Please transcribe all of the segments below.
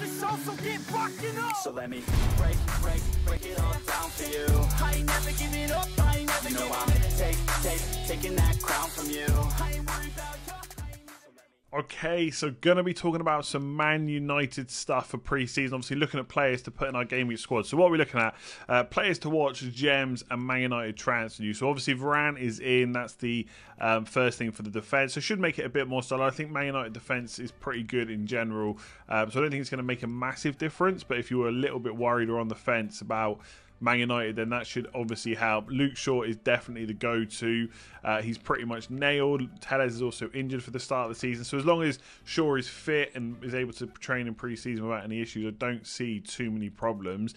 the show, so get rocking up. So let me break it all down for you. I ain't never giving up, I ain't never giving up. Taking that crown from you. I ain't worried about you. Okay, so going to be talking about some Man United stuff for pre-season. Obviously, looking at players to put in our game week squad. So what are we looking at? Players to watch, gems, and Man United transfer news. So obviously, Varane is in. That's the first thing for the defence. So should make it a bit more solid. I think Man United defence is pretty good in general. So I don't think it's going to make a massive difference. But if you were a little bit worried or on the fence about Man United, then that should obviously help. Luke Shaw is definitely the go-to. He's pretty much nailed. Telles is also injured for the start of the season. So as long as Shaw is fit and is able to train in pre-season without any issues, I don't see too many problems.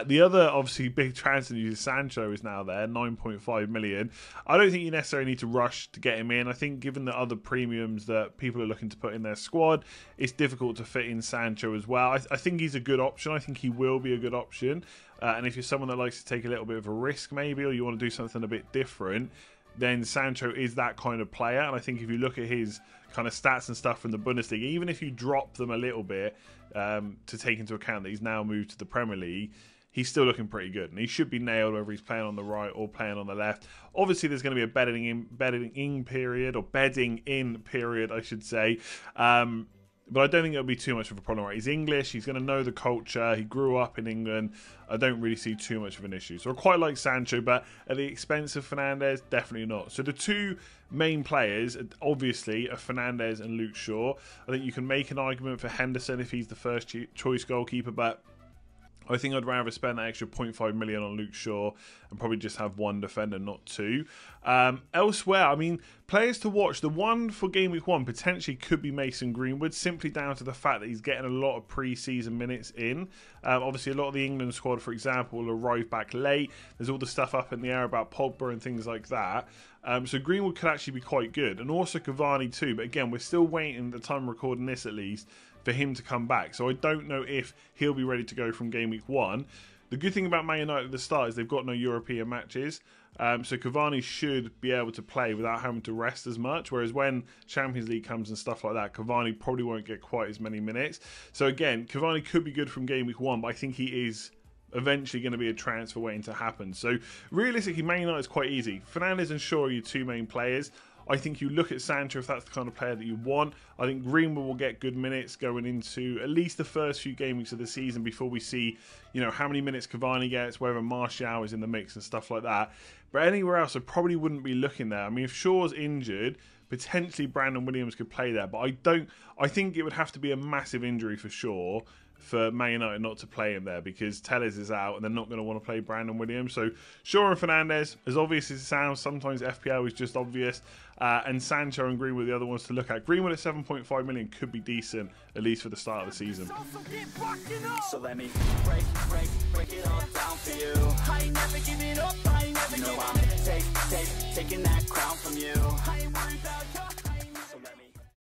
The other, obviously, big transfer news is Sancho is now there, 9.5 million. I don't think you necessarily need to rush to get him in. I think given the other premiums that people are looking to put in their squad, it's difficult to fit in Sancho as well. I think he's a good option. I think he will be a good option. And if you're someone that likes to take a little bit of a risk maybe, or you want to do something a bit different, then Sancho is that kind of player. And I think if you look at his kind of stats and stuff from the Bundesliga, even if you drop them a little bit to take into account that he's now moved to the Premier League, he's still looking pretty good. And he should be nailed whether he's playing on the right or playing on the left. Obviously, there's going to be a bedding in period, I should say. But I don't think it'll be too much of a problem. Right? He's English. He's going to know the culture. He grew up in England. I don't really see too much of an issue. So I quite like Sancho, but at the expense of Fernandes, definitely not. So the two main players, obviously, are Fernandes and Luke Shaw. I think you can make an argument for Henderson if he's the first choice goalkeeper, but I think I'd rather spend that extra 0.5 million on Luke Shaw and probably just have one defender, not two. Elsewhere, I mean, players to watch. The one for game week 1 potentially could be Mason Greenwood, simply down to the fact that he's getting a lot of pre-season minutes in. Obviously, a lot of the England squad, for example, will arrive back late. There's all the stuff up in the air about Pogba and things like that. So Greenwood could actually be quite good. And also Cavani too. But again, we're still waiting, the time of recording this at least, for him to come back. So I don't know if he'll be ready to go from game week 1. The good thing about Man United at the start is they've got no European matches. So Cavani should be able to play without having to rest as much. Whereas when Champions League comes and stuff like that, Cavani probably won't get quite as many minutes. So again, Cavani could be good from game week 1, but I think he is eventually going to be a transfer waiting to happen. So realistically, Man United is quite easy. Fernandes and Shaw are your two main players. I think you look at Sancho if that's the kind of player that you want. I think Greenwood will get good minutes going into at least the first few game weeks of the season before we see, you know, how many minutes Cavani gets, whether Martial is in the mix and stuff like that. But anywhere else, I probably wouldn't be looking there. I mean, if Shaw's injured, potentially Brandon Williams could play there, but I think it would have to be a massive injury for Shaw for Man United not to play him there, because Telles is out and they're not going to want to play Brandon Williams. So Shaw and Fernandes, as obvious as it sounds, sometimes FPL is just obvious. And Sancho and Greenwood are the other ones to look at. Greenwood at 7.5 million could be decent, at least for the start of the season. So let me break it all down for you. I ain't never giving up, I ain't never giving up. I'm taking that crown from you.